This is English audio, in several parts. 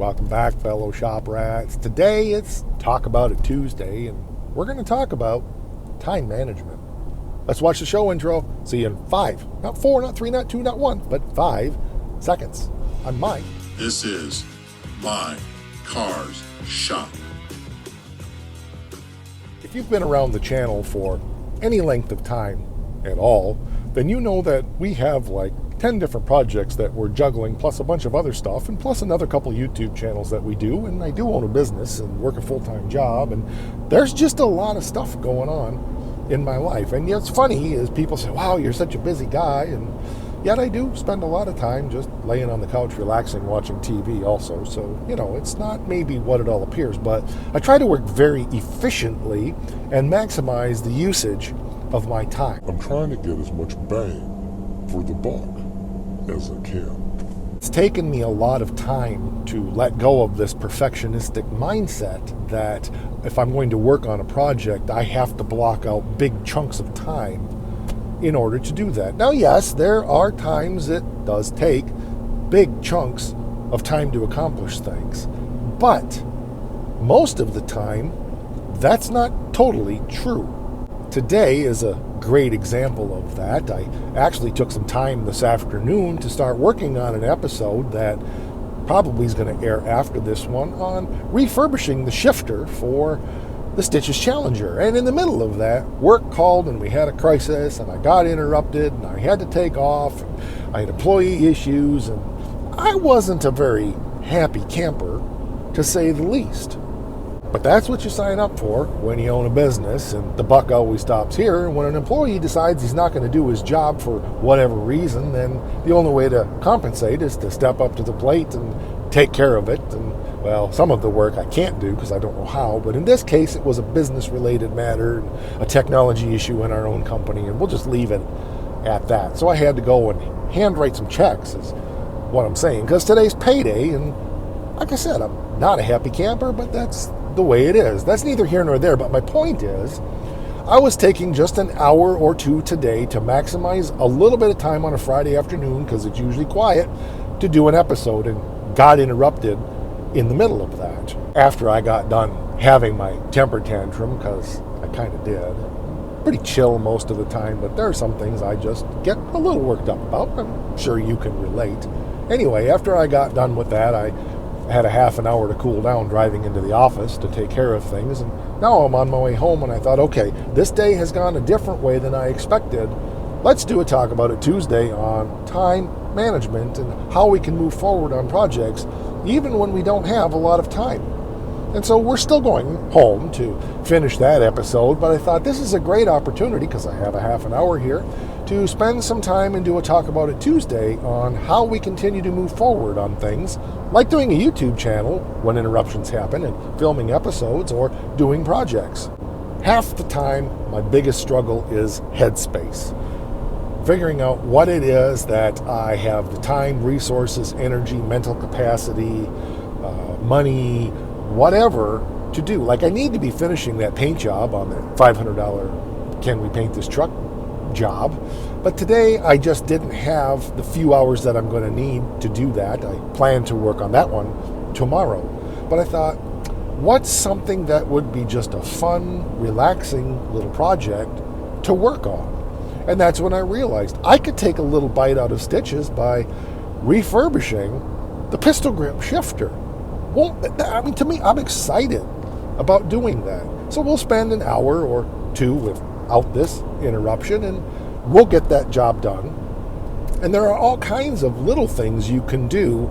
Welcome back, fellow shop rats. Today it's Talk About It Tuesday, and we're going to talk about time management. Let's watch the show intro. See you in 5, not 4, not 3, not 2, not 1, but 5 seconds. I'm Mike. This is My Cars Shop. If you've been around the channel for any length of time at all, then you know that we have like 10 different projects that we're juggling, plus a bunch of other stuff, and plus another couple YouTube channels that we do, and I do own a business and work a full-time job, and there's just a lot of stuff going on in my life. And it's funny is people say, wow, you're such a busy guy, and yet I do spend a lot of time just laying on the couch relaxing, watching TV also. So, it's not maybe what it all appears, but I try to work very efficiently and maximize the usage of my time. I'm trying to get as much bang for the buck as I can. It's taken me a lot of time to let go of this perfectionistic mindset that if I'm going to work on a project, I have to block out big chunks of time in order to do that. Now, yes, there are times it does take big chunks of time to accomplish things, but most of the time, that's not totally true. Today is a great example of that. I actually took some time this afternoon to start working on an episode that probably is going to air after this one on refurbishing the shifter for the Stitches Challenger. And in the middle of that, work called and we had a crisis and I got interrupted and I had to take off. I had employee issues and I wasn't a very happy camper, to say the least. But that's what you sign up for when you own a business, and the buck always stops here. When an employee decides he's not going to do his job for whatever reason, then the only way to compensate is to step up to the plate and take care of it. And, well, some of the work I can't do because I don't know how, but in this case it was a business-related matter, a technology issue in our own company, and we'll just leave it at that. So I had to go and handwrite some checks, is what I'm saying, because today's payday, and like I said, I'm not a happy camper, but that's the way it is. That's neither here nor there, but my point is, I was taking just an hour or two today to maximize a little bit of time on a Friday afternoon, because it's usually quiet, to do an episode, and got interrupted in the middle of that. After I got done having my temper tantrum, because I kind of did. Pretty chill most of the time, but there are some things I just get a little worked up about. I'm sure you can relate. Anyway, after I got done with that, I had a half an hour to cool down driving into the office to take care of things, and now I'm on my way home, and I thought, okay, this day has gone a different way than I expected. Let's do a Talk About It Tuesday on time management and how we can move forward on projects even when we don't have a lot of time. And so we're still going home to finish that episode, but I thought this is a great opportunity, because I have a half an hour here, to spend some time and do a Talk About It Tuesday on how we continue to move forward on things, like doing a YouTube channel when interruptions happen and filming episodes or doing projects. Half the time, my biggest struggle is headspace. Figuring out what it is that I have the time, resources, energy, mental capacity, money, whatever to do. Like I need to be finishing that paint job on that $500 Can We Paint This Truck job. But today I just didn't have the few hours that I'm going to need to do that. I plan to work on that one tomorrow. But I thought, what's something that would be just a fun, relaxing little project to work on? And that's when I realized I could take a little bite out of Stitches by refurbishing the pistol grip shifter. Well, I mean, to me, I'm excited about doing that. So we'll spend an hour or two without this interruption, and we'll get that job done. And there are all kinds of little things you can do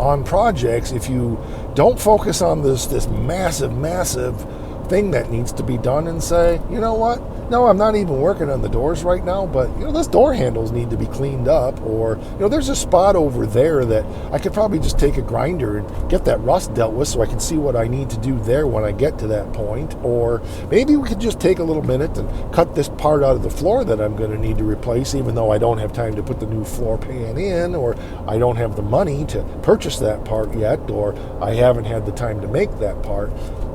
on projects if you don't focus on this massive thing that needs to be done and say, you know what? No, I'm not even working on the doors right now, but those door handles need to be cleaned up, or there's a spot over there that I could probably just take a grinder and get that rust dealt with so I can see what I need to do there when I get to that point. Or maybe we could just take a little minute and cut this part out of the floor that I'm going to need to replace, even though I don't have time to put the new floor pan in, or I don't have the money to purchase that part yet, or I haven't had the time to make that part.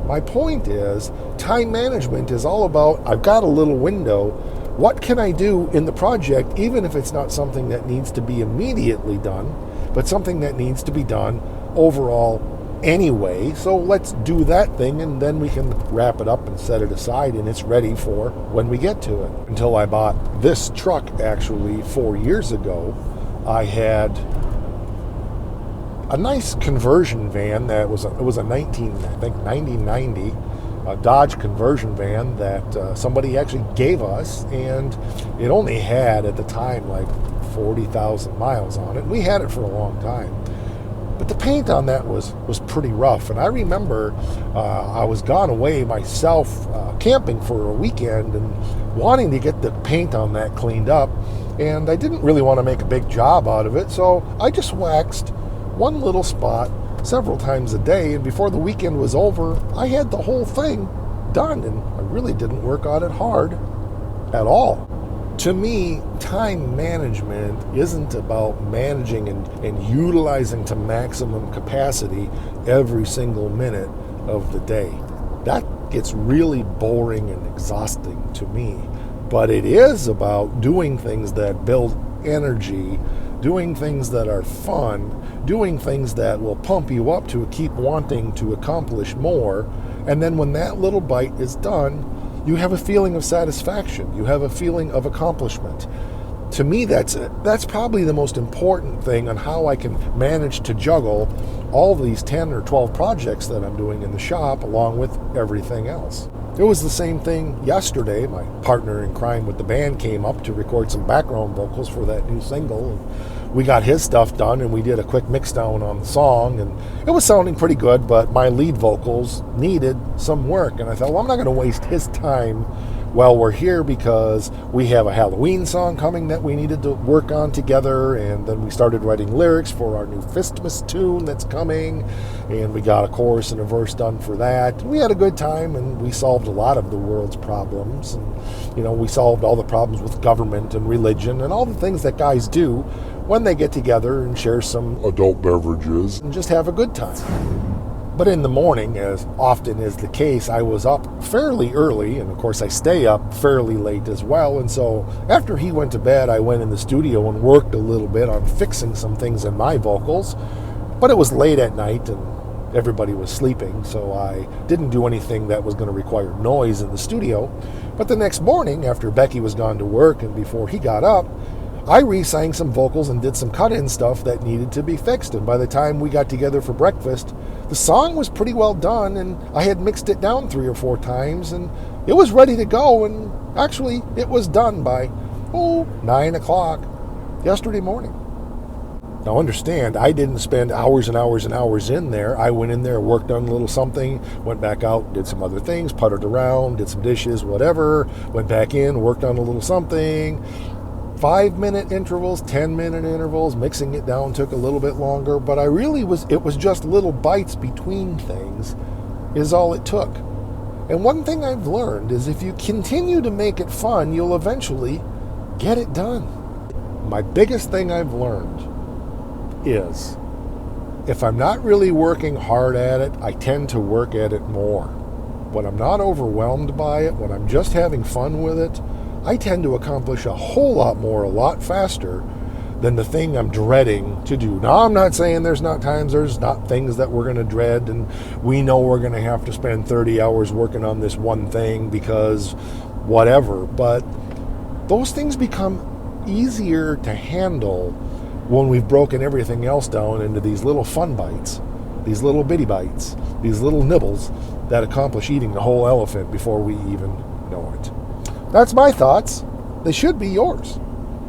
My point is, time management is all about, I've got a little window. What can I do in the project, even if it's not something that needs to be immediately done, but something that needs to be done overall anyway, so let's do that thing and then we can wrap it up and set it aside and it's ready for when we get to it. Until I bought this truck actually 4 years ago, I had a nice conversion van that was it was a 1990 Dodge conversion van that somebody actually gave us, and it only had at the time like 40,000 miles on it. We had it for a long time, but the paint on that was pretty rough. And I remember I was gone away myself camping for a weekend and wanting to get the paint on that cleaned up, and I didn't really want to make a big job out of it, so I just waxed one little spot several times a day, and before the weekend was over, I had the whole thing done, and I really didn't work on it hard at all. To me, time management isn't about managing and utilizing to maximum capacity every single minute of the day. That gets really boring and exhausting to me. But it is about doing things that build energy, doing things that are fun, doing things that will pump you up to keep wanting to accomplish more. And then when that little bite is done, you have a feeling of satisfaction. You have a feeling of accomplishment. To me, that's probably the most important thing on how I can manage to juggle all these 10 or 12 projects that I'm doing in the shop along with everything else. It was the same thing yesterday. My partner in crime with the band came up to record some background vocals for that new single. And we got his stuff done and we did a quick mix down on the song, and it was sounding pretty good, but my lead vocals needed some work. And I thought, well, I'm not going to waste his time while we're here, because we have a Halloween song coming that we needed to work on together, and then we started writing lyrics for our new Fistmas tune that's coming, and we got a chorus and a verse done for that. We had a good time, and we solved a lot of the world's problems, and we solved all the problems with government and religion and all the things that guys do when they get together and share some Adult beverages. and just have a good time. But in the morning, as often is the case, I was up fairly early, and of course I stay up fairly late as well. And so after he went to bed, I went in the studio and worked a little bit on fixing some things in my vocals. But it was late at night and everybody was sleeping, so I didn't do anything that was going to require noise in the studio. But the next morning, after Becky was gone to work and before he got up, I re-sang some vocals and did some cut-in stuff that needed to be fixed. And by the time we got together for breakfast, the song was pretty well done, and I had mixed it down 3 or 4 times, and it was ready to go. And actually, it was done by 9 o'clock yesterday morning. Now understand, I didn't spend hours and hours and hours in there. I went in there, worked on a little something, went back out, did some other things, puttered around, did some dishes, whatever, went back in, worked on a little something. 5-minute intervals, 10-minute intervals, mixing it down took a little bit longer, but it was just little bites between things is all it took. And one thing I've learned is if you continue to make it fun, you'll eventually get it done. My biggest thing I've learned is if I'm not really working hard at it, I tend to work at it more. When I'm not overwhelmed by it, when I'm just having fun with it, I tend to accomplish a whole lot more, a lot faster than the thing I'm dreading to do. Now, I'm not saying there's not things that we're going to dread, and we know we're going to have to spend 30 hours working on this one thing because whatever, but those things become easier to handle when we've broken everything else down into these little fun bites, these little bitty bites, these little nibbles that accomplish eating the whole elephant before we even know it. That's my thoughts. They should be yours.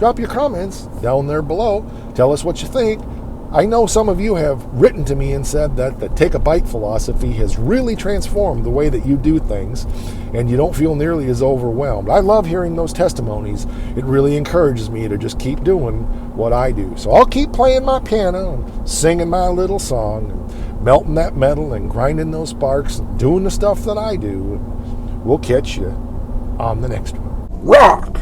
Drop your comments down there below. Tell us what you think. I know some of you have written to me and said that the Take a Bite philosophy has really transformed the way that you do things, and you don't feel nearly as overwhelmed. I love hearing those testimonies. It really encourages me to just keep doing what I do. So I'll keep playing my piano and singing my little song and melting that metal and grinding those sparks and doing the stuff that I do. We'll catch you on the next one. Rock!